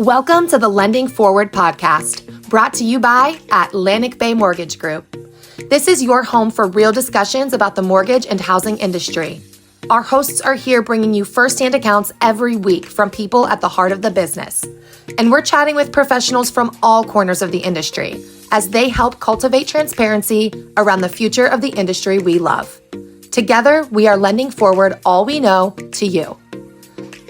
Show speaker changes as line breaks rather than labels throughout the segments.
Welcome to the Lending Forward podcast, brought to you by Atlantic Bay Mortgage Group. This is your home for real discussions about the mortgage and housing industry. Our hosts are here bringing you firsthand accounts every week from people at the heart of the business. And we're chatting with professionals from all corners of the industry as they help cultivate transparency around the future of the industry we love. Together, we are lending forward all we know to you.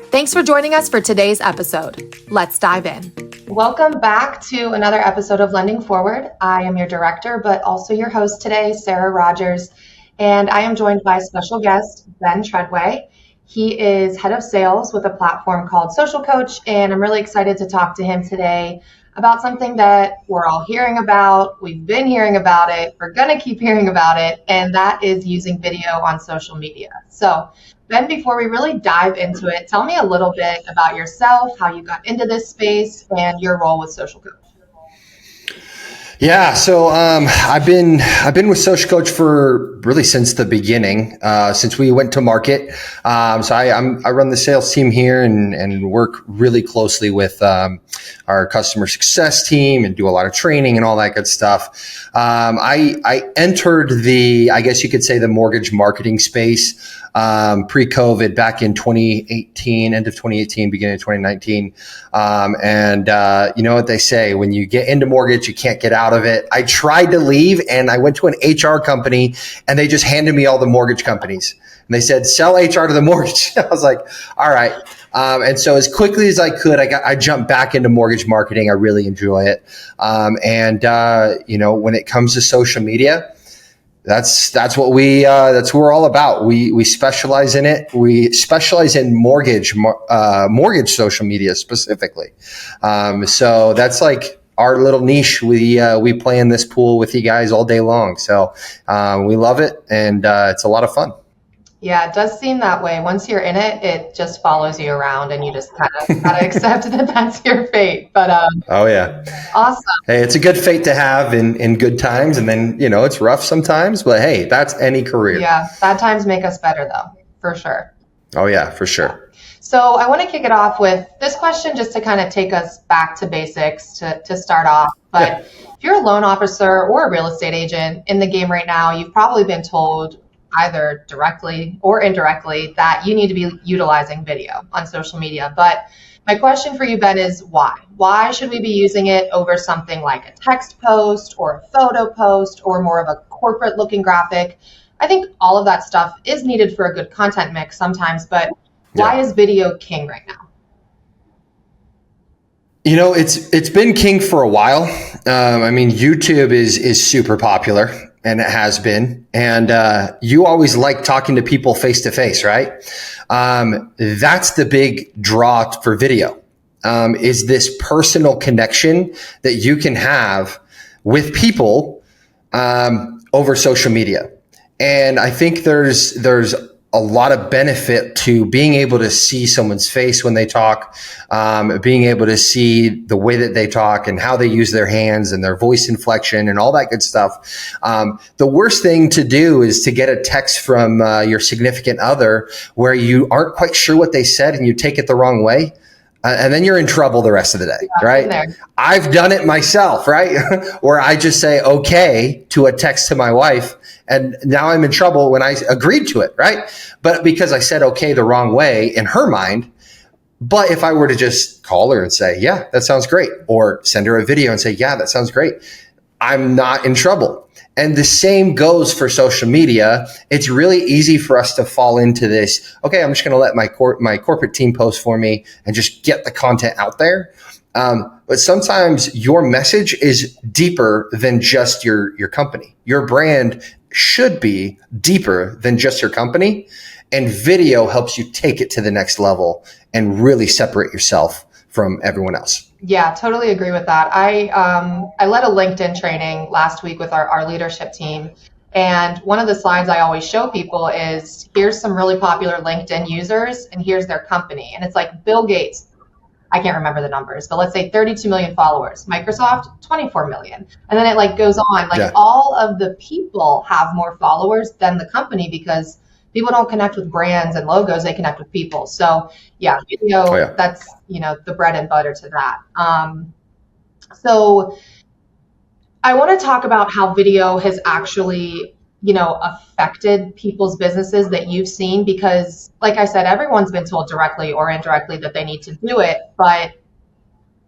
Thanks for joining us for today's episode. Let's dive in. Welcome back to another episode of Lending Forward. I am your director, but also your host today, Sarah Rogers, and I am joined by a special guest, Ben Treadway. He is head of sales with a platform called Social Coach, and I'm really excited to talk to him today about something that we're all hearing about. We've been hearing about it. We're going to keep hearing about it, and that is using video on social media. So, Ben, before we really dive into it, tell me a little bit about yourself, how you got into this space, and your role with Social Coach.
Yeah, so I've been with Social Coach for really since the beginning, since we went to market. So I run the sales team here and work really closely with our customer success team and do a lot of training and all that good stuff. I entered I guess you could say, the mortgage marketing space pre-COVID back in 2018, end of 2018, beginning of 2019. You know what they say, when you get into mortgage, you can't get out of it. I tried to leave and I went to an HR company and they just handed me all the mortgage companies. And they said, sell HR to the mortgage. I was like, all right. And so as quickly as I could, I jumped back into mortgage marketing. I really enjoy it. You know, when it comes to social media, that's what we're all about. We specialize in it. We specialize in mortgage social media specifically. So that's like our little niche. We play in this pool with you guys all day long. So we love it, and it's a lot of fun.
Yeah, it does seem that way. Once you're in it, it just follows you around, and you just kind of gotta accept that that's your fate. But
oh yeah,
awesome.
Hey, it's a good fate to have in good times, and then it's rough sometimes. But hey, that's any career.
Yeah, bad times make us better, though, for sure.
Oh yeah, for sure.
So I want to kick it off with this question, just to kind of take us back to basics to start off. But if you're a loan officer or a real estate agent in the game right now, you've probably been told, either directly or indirectly, that you need to be utilizing video on social media. But my question for you, Ben, is why? Why should we be using it over something like a text post or a photo post or more of a corporate looking graphic? I think all of that stuff is needed for a good content mix sometimes, but why is video king right now?
It's been king for a while. I mean, YouTube is super popular, and it has been. And you always like talking to people face to face, right? That's the big draw for video, is this personal connection that you can have with people over social media. And I think there's a lot of benefit to being able to see someone's face when they talk, being able to see the way that they talk and how they use their hands and their voice inflection and all that good stuff. The worst thing to do is to get a text from your significant other where you aren't quite sure what they said and you take it the wrong way. And then you're in trouble the rest of the day, right? I've done it myself, right? Where I just say okay to a text to my wife, and now I'm in trouble when I agreed to it, right? But because I said okay the wrong way in her mind. But if I were to just call her and say, yeah, that sounds great, or send her a video and say, yeah, that sounds great, I'm not in trouble. And the same goes for social media. It's really easy for us to fall into this, okay, I'm just going to let my corporate team post for me and just get the content out there. But sometimes your message is deeper than just your company. Your brand should be deeper than just your company. And video helps you take it to the next level and really separate yourself from everyone else.
Yeah, totally agree with that. I led a LinkedIn training last week with our leadership team. And one of the slides I always show people is, here's some really popular LinkedIn users and here's their company. And it's like Bill Gates, I can't remember the numbers, but let's say 32 million followers. Microsoft, 24 million. And then it goes on. All of the people have more followers than the company because people don't connect with brands and logos, they connect with people. So yeah, video,
Oh yeah.
that's, the bread and butter to that. So I want to talk about how video has actually, affected people's businesses that you've seen, because like I said, everyone's been told directly or indirectly that they need to do it. But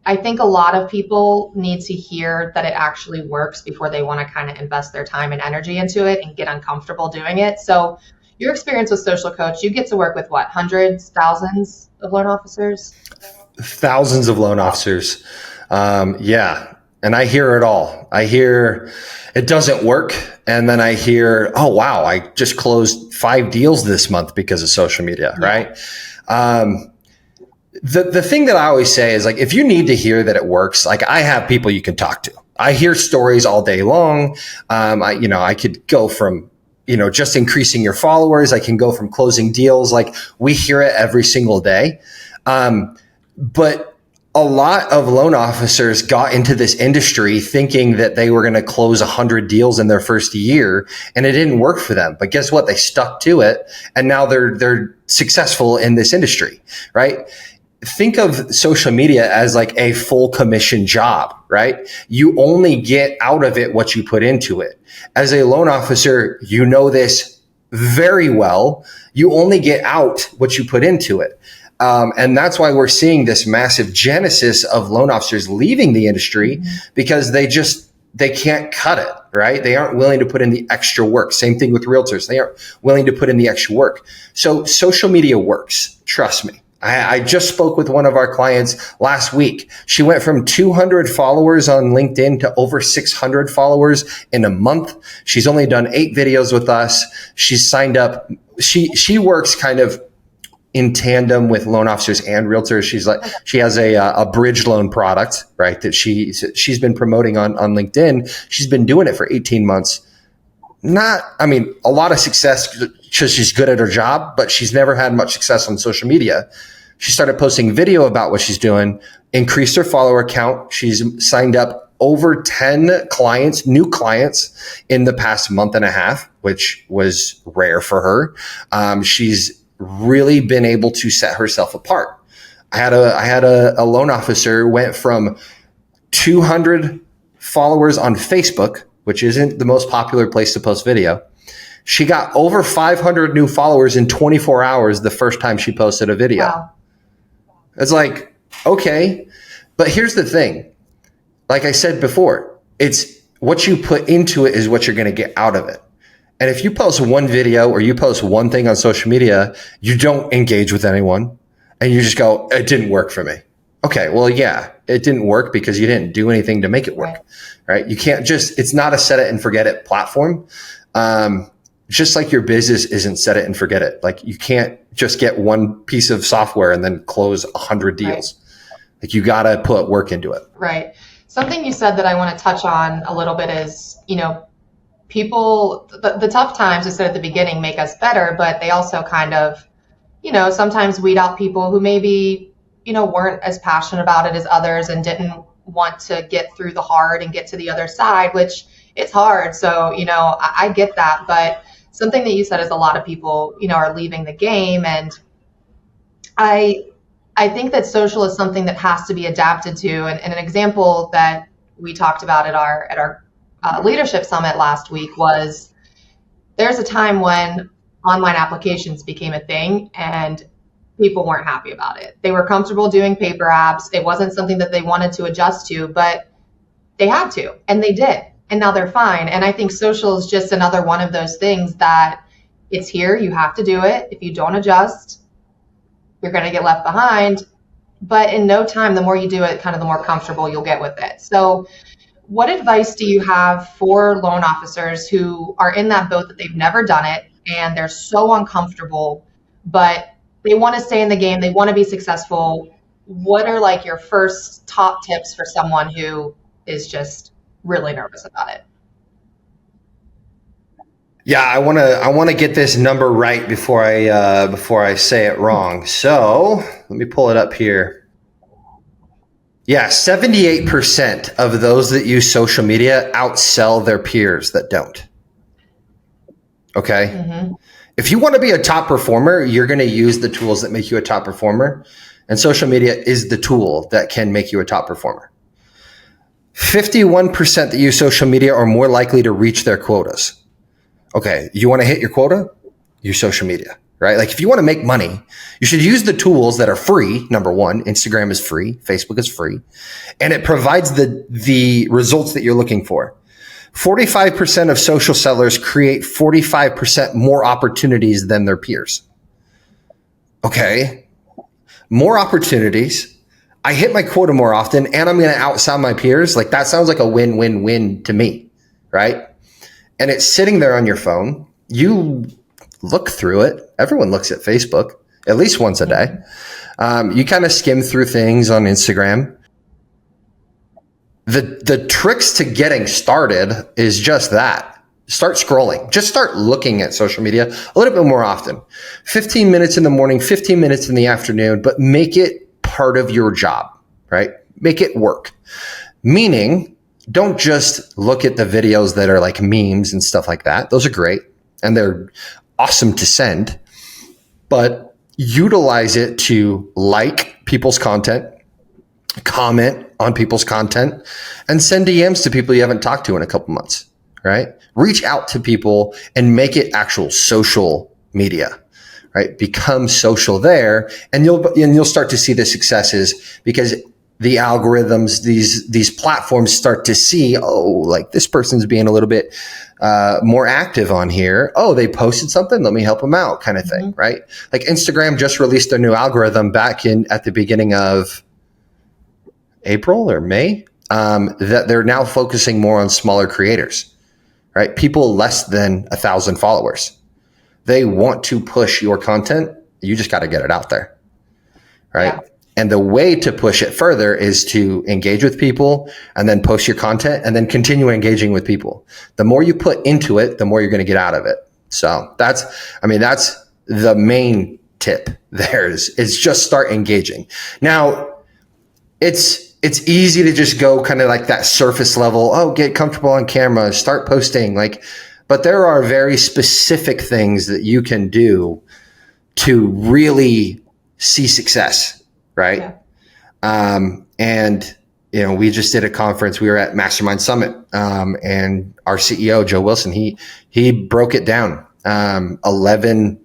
I think a lot of people need to hear that it actually works before they want to kind of invest their time and energy into it and get uncomfortable doing it. So your experience with Social Coach, you get to work with what, hundreds, thousands of loan officers?
Thousands of loan officers. Yeah. And I hear it all. I hear it doesn't work. And then I hear, oh, wow, I just closed 5 deals this month because of social media, right? The thing that I always say is, like, if you need to hear that it works, like, I have people you can talk to. I hear stories all day long. I could go from, just increasing your followers. I can go from closing deals. Like, we hear it every single day. But a lot of loan officers got into this industry thinking that they were going to close 100 deals in their first year, and it didn't work for them. But guess what? They stuck to it, and now they're successful in this industry, right? Think of social media as like a full commission job, right? You only get out of it what you put into it. As a loan officer, you know this very well. You only get out what you put into it. And that's why we're seeing this massive genesis of loan officers leaving the industry, because they can't cut it, right? They aren't willing to put in the extra work. Same thing with realtors. They aren't willing to put in the extra work. So social media works. Trust me. I just spoke with one of our clients last week. She went from 200 followers on LinkedIn to over 600 followers in a month. She's only done 8 videos with us. She's signed up. She works kind of in tandem with loan officers and realtors. She has a bridge loan product, right, that she's been promoting on LinkedIn. She's been doing it for 18 months. A lot of success because she's good at her job, but she's never had much success on social media. She started posting video about what she's doing, increased her follower count. She's signed up over 10 clients, new clients, in the past month and a half, which was rare for her. She's really been able to set herself apart. I had a loan officer went from 200 followers on Facebook, which isn't the most popular place to post video. She got over 500 new followers in 24 hours the first time she posted a video.
Wow.
It's like, okay, but here's the thing. Like I said before, it's what you put into it is what you're going to get out of it. And if you post one video or you post one thing on social media, you don't engage with anyone and you just go, it didn't work for me. Okay, well, yeah, it didn't work because you didn't do anything to make it work, right? You can't it's not a set it and forget it platform. Just like your business isn't set it and forget it. Like, you can't just get one piece of software and then close 100 deals. Right. Like, you got to put work into it.
Right. Something you said that I want to touch on a little bit is, people, the tough times, I said at the beginning, make us better, but they also kind of, sometimes weed out people who maybe, weren't as passionate about it as others and didn't want to get through the hard and get to the other side, which it's hard. So, I get that. But something that you said is a lot of people, are leaving the game. And I think that social is something that has to be adapted to. And an example that we talked about at our leadership summit last week was, there's a time when online applications became a thing and people weren't happy about it. They were comfortable doing paper apps. It wasn't something that they wanted to adjust to, but they had to, and they did. And now they're fine. And I think social is just another one of those things that it's here. You have to do it. If you don't adjust, you're going to get left behind. But in no time, the more you do it, kind of the more comfortable you'll get with it. So what advice do you have for loan officers who are in that boat that they've never done it and they're so uncomfortable, but they want to stay in the game, they want to be successful? What are like your first top tips for someone who is just really nervous about it?
Yeah, I want to get this number right before I say it wrong. So let me pull it up here. Yeah, 78% of those that use social media outsell their peers that don't. Okay. Mm-hmm. If you want to be a top performer, you're going to use the tools that make you a top performer. And social media is the tool that can make you a top performer. 51% that use social media are more likely to reach their quotas. Okay, you want to hit your quota? Use social media, right? Like if you want to make money, you should use the tools that are free. Number one, Instagram is free, Facebook is free, and it provides the results that you're looking for. 45% of social sellers create 45% more opportunities than their peers. Okay, more opportunities. I hit my quota more often and I'm going to outsell my peers. Like that sounds like a win-win-win to me, right? And it's sitting there on your phone. You look through it. Everyone looks at Facebook at least once a day. You kind of skim through things on Instagram. The tricks to getting started is just that. Start scrolling. Just start looking at social media a little bit more often. 15 minutes in the morning, 15 minutes in the afternoon, but make it part of your job, right? Make it work. Meaning, don't just look at the videos that are like memes and stuff like that. Those are great and they're awesome to send, but utilize it to like people's content, comment on people's content, and send DMs to people you haven't talked to in a couple months, right? Reach out to people and make it actual social media, right? Become social there, and you'll start to see the successes because the algorithms, these platforms start to see, oh, like this person's being a little bit more active on here. Oh, they posted something. Let me help them out, kind of thing, right? Like Instagram just released their new algorithm back at the beginning of April or May, that they're now focusing more on smaller creators, right? People less than 1,000 followers. They want to push your content. You just got to get it out there, right? Yeah. And the way to push it further is to engage with people and then post your content and then continue engaging with people. The more you put into it, the more you're going to get out of it. So that's the main tip there is just start engaging. Now, it's easy to just go kind of like that surface level. Oh, get comfortable on camera, start posting. But there are very specific things that you can do to really see success, right? Yeah. And we just did a conference. We were at Mastermind Summit, and our CEO Joe Wilson, he broke it down. 11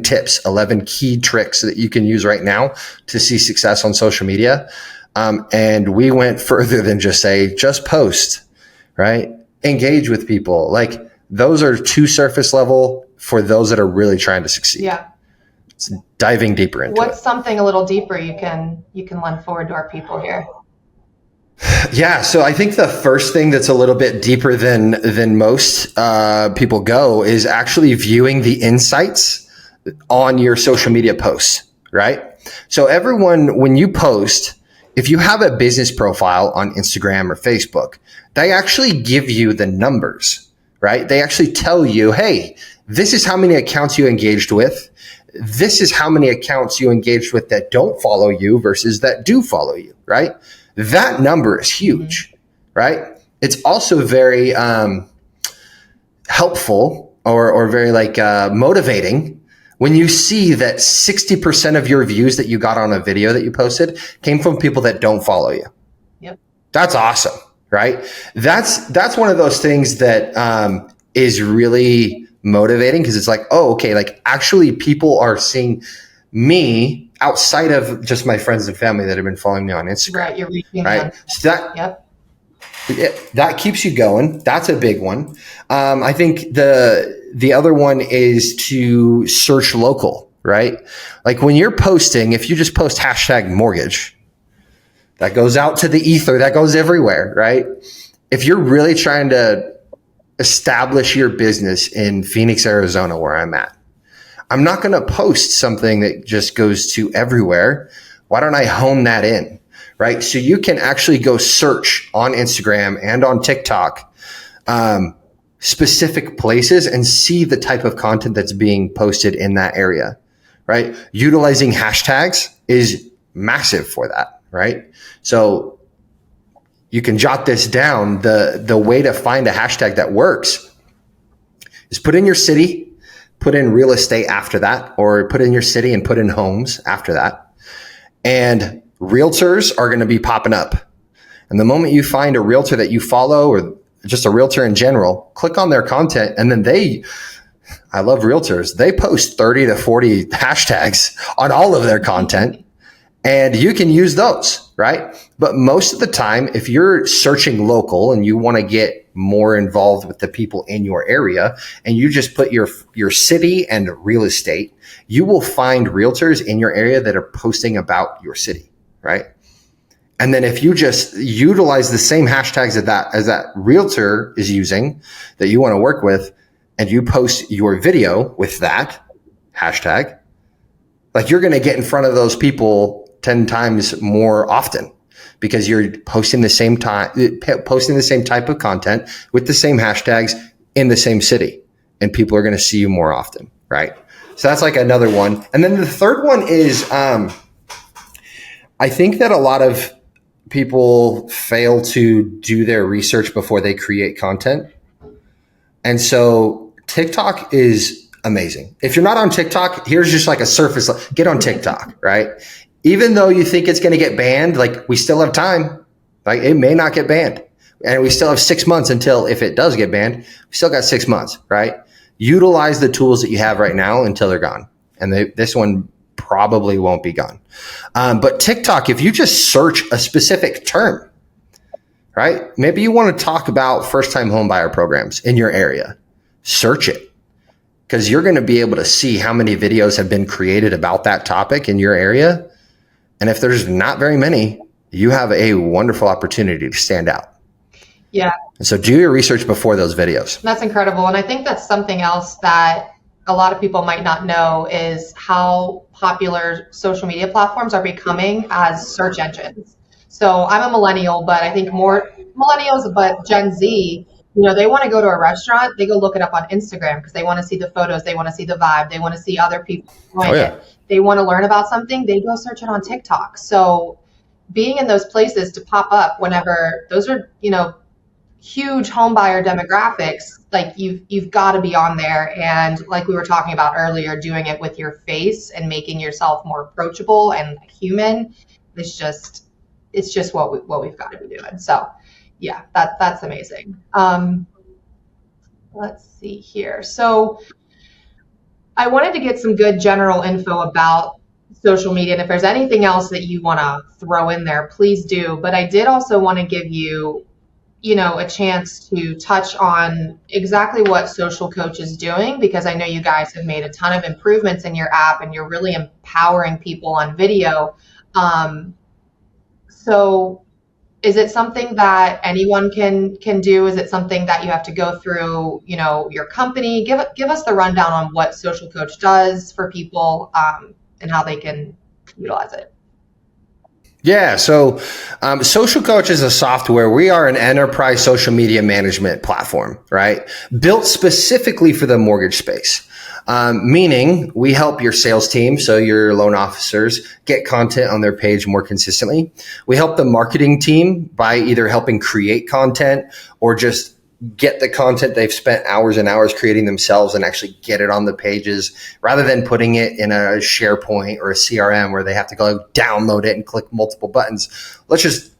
tips, 11 key tricks that you can use right now to see success on social media. And we went further than just post, right? Engage with people. Like those are too surface level for those that are really trying to succeed. Yeah. It's diving deeper into
What's something a little deeper you can lend forward to our people here?
Yeah. So I think the first thing that's a little bit deeper than most people go is actually viewing the insights on your social media posts, right? So everyone, when you post, if you have a business profile on Instagram or Facebook, they actually give you the numbers, right? They actually tell you, hey, this is how many accounts you engaged with. This is how many accounts you engaged with that don't follow you versus that do follow you, right? That number is huge, right? It's also very helpful or very motivating when you see that 60% of your views that you got on a video that you posted came from people that don't follow you. Yep. That's awesome, right? That's one of those things that is really motivating because it's like, oh, okay, like actually people are seeing me outside of just my friends and family that have been following me on Instagram. Right, you're reaching right? So that keeps you going. That's a big one. I think the other one is to search local, right? Like when you're posting, if you just post #mortgage, that goes out to the ether, that goes everywhere, right? If you're really trying to establish your business in Phoenix, Arizona, where I'm at, I'm not going to post something that just goes to everywhere. Why don't I hone that in, right? So you can actually go search on Instagram and on TikTok, specific places and see the type of content that's being posted in that area, right? Utilizing hashtags is massive for that, right? So you can jot this down. The way to find a hashtag that works is put in your city, put in real estate after that, or put in your city and put in homes after that. And realtors are going to be popping up. And the moment you find a realtor that you follow, or just a realtor in general, click on their content. And then I love realtors. They post 30 to 40 hashtags on all of their content, and you can use those, right? But most of the time, if you're searching local and you want to get more involved with the people in your area, and you just put your city and real estate, you will find realtors in your area that are posting about your city, right? And then if you just utilize the same hashtags as that realtor is using that you want to work with, and you post your video with that hashtag, like, you're going to get in front of those people 10 times more often, because you're posting the same type of content with the same hashtags in the same city, and people are going to see you more often, right? So that's like another one. And then the third one is, I think that a lot of people fail to do their research before they create content. And so TikTok is amazing. If you're not on TikTok, here's just like a surface, get on TikTok, right? Even though you think it's going to get banned, like, we still have time. Like, it may not get banned, and we still have 6 months until, if it does get banned, we still got 6 months, right? Utilize the tools that you have right now until they're gone. And this one probably won't be gone. But TikTok, if you just search a specific term, right? Maybe you want to talk about first-time home buyer programs in your area. Search it, because you're going to be able to see how many videos have been created about that topic in your area. And if there's not very many, you have a wonderful opportunity to stand out.
Yeah.
So do your research before those videos.
That's incredible. And I think that's something else that a lot of people might not know, is how popular social media platforms are becoming as search engines. So I'm a millennial, but I think more millennials, but Gen Z, they want to go to a restaurant, they go look it up on Instagram because they want to see the photos, they want to see the vibe, they want to see other people enjoying it. They want to learn about something, they go search it on TikTok. So being in those places to pop up whenever those are, huge home buyer demographics, like, you've got to be on there. And like we were talking about earlier, doing it with your face and making yourself more approachable and human, it's just what we've got to be doing. So yeah, that's amazing. Let's see here. So I wanted to get some good general info about social media. And if there's anything else that you want to throw in there, please do. But I did also want to give you, a chance to touch on exactly what Social Coach is doing, because I know you guys have made a ton of improvements in your app and you're really empowering people on video. So is it something that anyone can do? Is it something that you have to go through, your company? Give us the rundown on what Social Coach does for people, and how they can utilize it.
Yeah. So Social Coach is a software. We are an enterprise social media management platform, right? Built specifically for the mortgage space. Meaning we help your sales team, so your loan officers, get content on their page more consistently. We help the marketing team by either helping create content or just get the content they've spent hours and hours creating themselves and actually get it on the pages, rather than putting it in a SharePoint or a CRM where they have to go download it and click multiple buttons. Let's just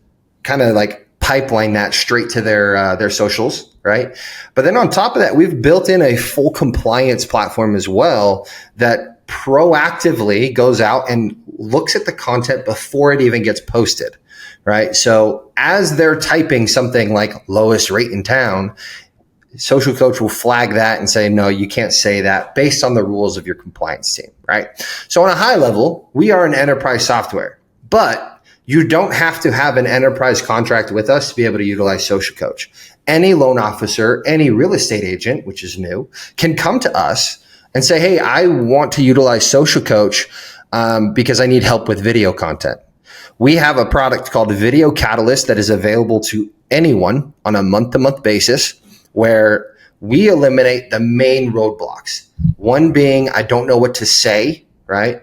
kind of like pipeline that straight to their socials, right? But then on top of that, we've built in a full compliance platform as well that proactively goes out and looks at the content before it even gets posted. Right. So as they're typing something like lowest rate in town, Social Coach will flag that and say, no, you can't say that, based on the rules of your compliance team. Right. So on a high level, we are an enterprise software, but you don't have to have an enterprise contract with us to be able to utilize Social Coach. Any loan officer, any real estate agent, which is new, can come to us and say, hey, I want to utilize Social Coach because I need help with video content. We have a product called Video Catalyst that is available to anyone on a month-to-month basis, where we eliminate the main roadblocks. One being, I don't know what to say, right?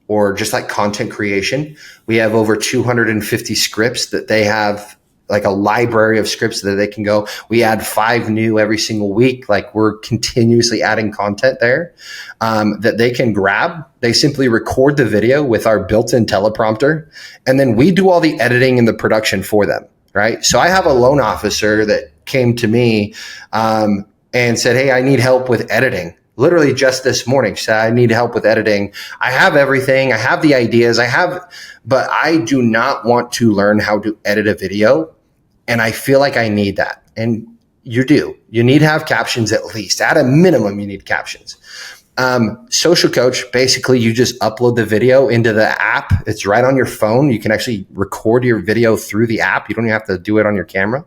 Or just like content creation. We have over 250 scripts that they have like a library of scripts that they can go. We add 5 new every single week. Like we're continuously adding content there that they can grab. They simply record the video with our built-in teleprompter, and then we do all the editing and the production for them, right? So I have a loan officer that came to me and said, hey, I need help with editing. Literally just this morning, said, I need help with editing. I have everything. I have the ideas. But I do not want to learn how to edit a video. And I feel like I need that. And you do. You need to have captions at least. At a minimum, you need captions. Social Coach, basically you just upload the video into the app. It's right on your phone. You can actually record your video through the app. You don't even have to do it on your camera.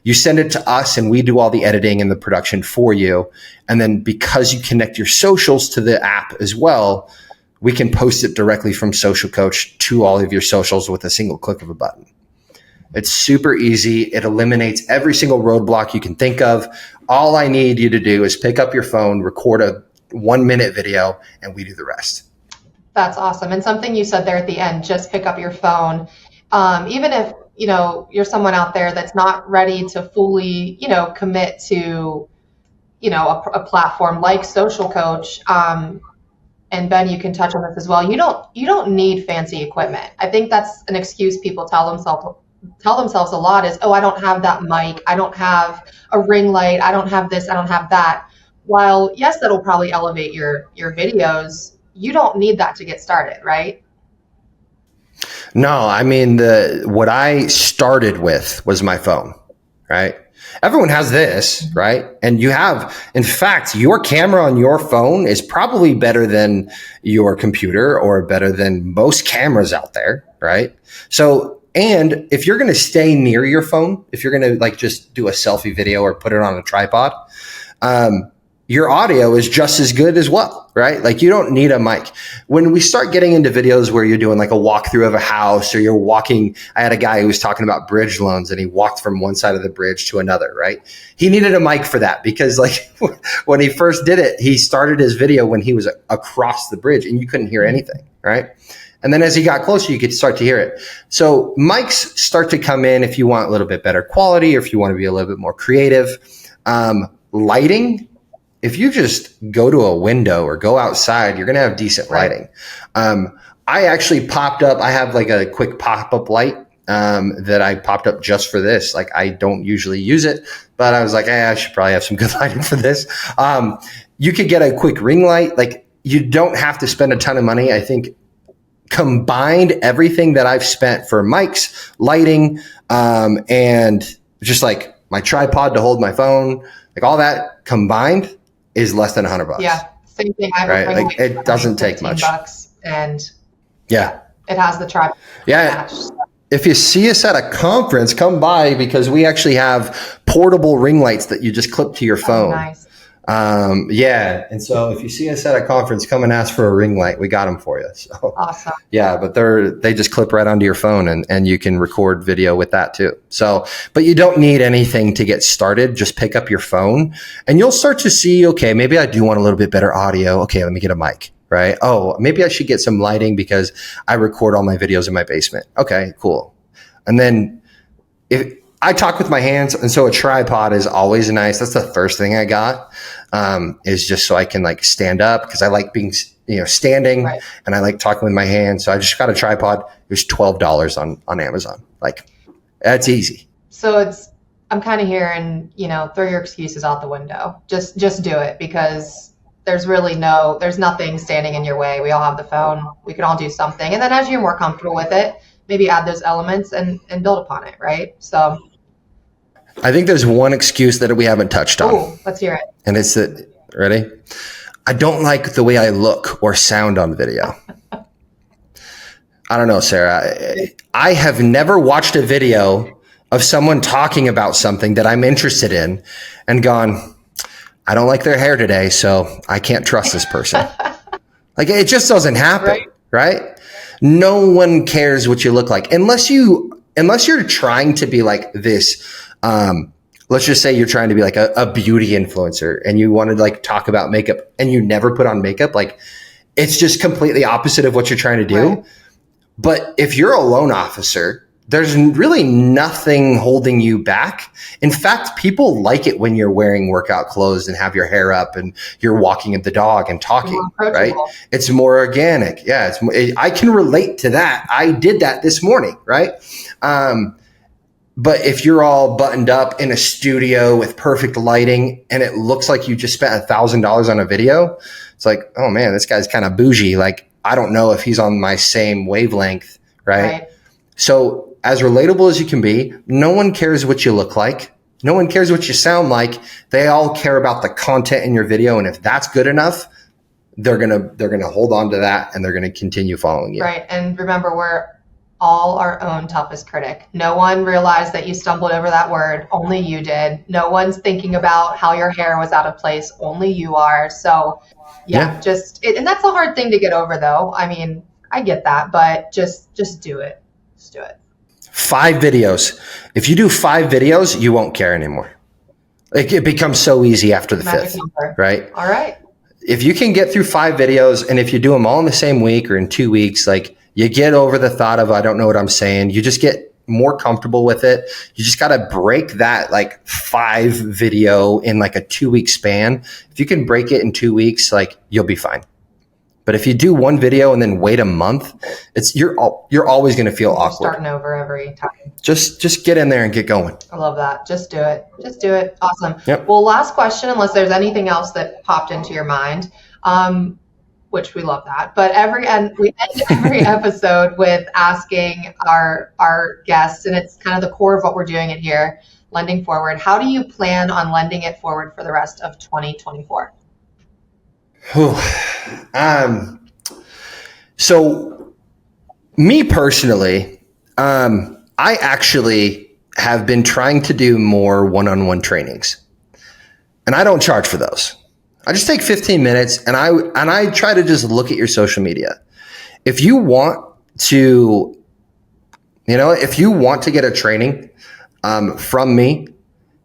You send it to us and we do all the editing and the production for you. And then because you connect your socials to the app as well, we can post it directly from Social Coach to all of your socials with a single click of a button. It's super easy. It eliminates every single roadblock you can think of. All I need you to do is pick up your phone, record a 1-minute video, and we do the rest.
That's awesome. And something you said there at the end, just pick up your phone. Even if, you're someone out there that's not ready to fully, commit to, a platform like Social Coach. And Ben, you can touch on this as well. You don't need fancy equipment. I think that's an excuse people tell themselves a lot is, oh, I don't have that mic. I don't have a ring light. I don't have this. I don't have that. While yes, that'll probably elevate your videos, you don't need that to get started, right?
No, I mean, what I started with was my phone, right? Everyone has this, right? And you have, in fact, your camera on your phone is probably better than your computer or better than most cameras out there, right? So, and if you're going to stay near your phone, if you're going to like just do a selfie video or put it on a tripod, your audio is just as good as well, right? Like you don't need a mic. When we start getting into videos where you're doing like a walkthrough of a house or you're walking, I had a guy who was talking about bridge loans and he walked from one side of the bridge to another, right? He needed a mic for that because like when he first did it, he started his video when he was across the bridge and you couldn't hear anything, right? And then as he got closer, you could start to hear it. So mics start to come in if you want a little bit better quality or if you want to be a little bit more creative. Lighting, if you just go to a window or go outside, you're going to have decent lighting. I actually popped up, I have like a quick pop-up light that I popped up just for this. Like I don't usually use it, but I was like, I should probably have some good lighting for this. You could get a quick ring light. Like you don't have to spend a ton of money. I think combined everything that I've spent for mics, lighting, and just like my tripod to hold my phone, like all that combined is less than $100.
Yeah, same thing.
Right? Like it doesn't take much.
$15 and
yeah,
it has the tripod.
Yeah. If you see us at a conference, come by because we actually have portable ring lights that you just clip to your phone.
Nice.
Yeah. And so if you see us at a conference, come and ask for a ring light. We got them for you. So
awesome.
Yeah, but they just clip right onto your phone and you can record video with that too. So, but you don't need anything to get started. Just pick up your phone and you'll start to see, okay, maybe I do want a little bit better audio. Okay, let me get a mic, right? Oh, maybe I should get some lighting because I record all my videos in my basement. Okay, cool. And then if I talk with my hands, and so a tripod is always nice. That's the first thing I got, is just so I can like stand up because I like being, standing, right. And I like talking with my hands. So I just got a tripod. It was $12 on Amazon. Like that's easy.
So I'm kind of hearing, throw your excuses out the window. Just do it because there's nothing standing in your way. We all have the phone. We can all do something. And then as you're more comfortable with it, maybe add those elements and build upon it, right? So
I think there's one excuse that we haven't touched on.
Ooh, let's hear it.
And it's that, ready? I don't like the way I look or sound on video. I don't know, Sarah. I have never watched a video of someone talking about something that I'm interested in and gone, I don't like their hair today, so I can't trust this person. Like it just doesn't happen, right? No one cares what you look like unless you're trying to be like this. Let's just say you're trying to be like a beauty influencer and you want to like talk about makeup and you never put on makeup. Like it's just completely opposite of what you're trying to do. Right. But if you're a loan officer there's really nothing holding you back. In fact, people like it when you're wearing workout clothes and have your hair up and you're walking the dog and talking, right? It's more organic. Yeah, I can relate to that. I did that this morning, right? But if you're all buttoned up in a studio with perfect lighting and it looks like you just spent $1,000 on a video, it's like, oh man, this guy's kind of bougie. Like, I don't know if he's on my same wavelength, right? So as relatable as you can be, no one cares what you look like. No one cares what you sound like. They all care about the content in your video. And if that's good enough, they're gonna hold on to that and they're gonna continue following you.
Right. And remember, we're all our own toughest critic. No one realized that you stumbled over that word. Only you did. No one's thinking about how your hair was out of place. Only you are. So and that's a hard thing to get over though. I mean, I get that, but just do it. Just do it.
5 videos. If you do 5 videos, you won't care anymore. It becomes so easy after the
Magic
5th,
number.
right?
All right.
If you can get through 5 videos, and if you do them all in the same week or in 2 weeks, like you get over the thought of, I don't know what I'm saying. You just get more comfortable with it. You just got to break that like 5 video in like a 2-week span. If you can break it in 2 weeks, like you'll be fine. But if you do 1 video and then wait a month, you're always going to feel awkward.
Starting over every time.
Just get in there and get going.
I love that. Just do it. Just do it. Awesome.
Yep.
Well, last question, unless there's anything else that popped into your mind, which we love that. But we end every episode with asking our guests, and it's kind of the core of what we're doing in here, lending forward. How do you plan on lending it forward for the rest of 2024?
So me personally, I actually have been trying to do more one-on-one trainings, and I don't charge for those. I just take 15 minutes and I try to just look at your social media. If you want to get a training, from me,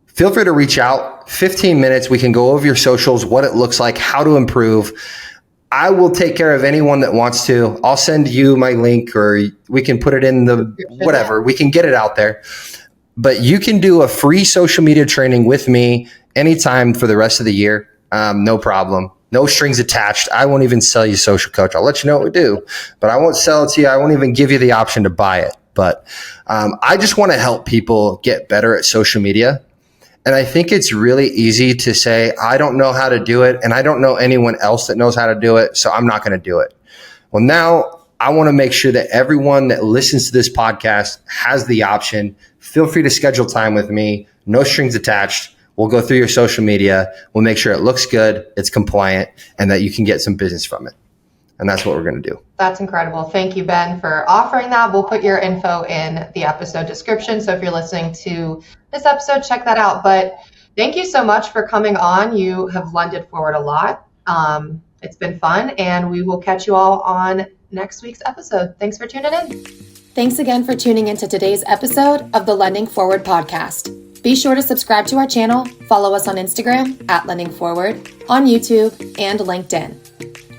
feel free to reach out. 15 minutes. We can go over your socials, what it looks like, how to improve. I will take care of anyone that wants to. I'll send you my link, or we can put it in the whatever. We can get it out there. But you can do a free social media training with me anytime for the rest of the year. No problem. No strings attached. I won't even sell you Social Coach. I'll let you know what we do, but I won't sell it to you. I won't even give you the option to buy it. But I just want to help people get better at social media. And I think it's really easy to say, I don't know how to do it, and I don't know anyone else that knows how to do it, so I'm not going to do it. Well, now I want to make sure that everyone that listens to this podcast has the option. Feel free to schedule time with me. No strings attached. We'll go through your social media. We'll make sure it looks good, it's compliant, and that you can get some business from it. And that's what we're going to do.
That's incredible. Thank you, Ben, for offering that. We'll put your info in the episode description. So if you're listening to this episode, check that out. But thank you so much for coming on. You have lended forward a lot. It's been fun, and we will catch you all on next week's episode. Thanks for tuning in. Thanks again for tuning into today's episode of the Lending Forward podcast. Be sure to subscribe to our channel, follow us on Instagram @LendingForward, on YouTube, and LinkedIn.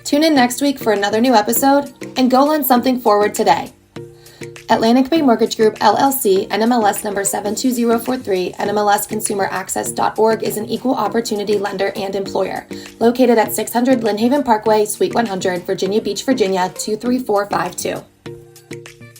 Tune in next week for another new episode, and go lend something forward today. Atlantic Bay Mortgage Group, LLC, NMLS number 72043, NMLSconsumeraccess.org is an equal opportunity lender and employer, located at 600 Lynn Haven Parkway, Suite 100, Virginia Beach, Virginia, 23452.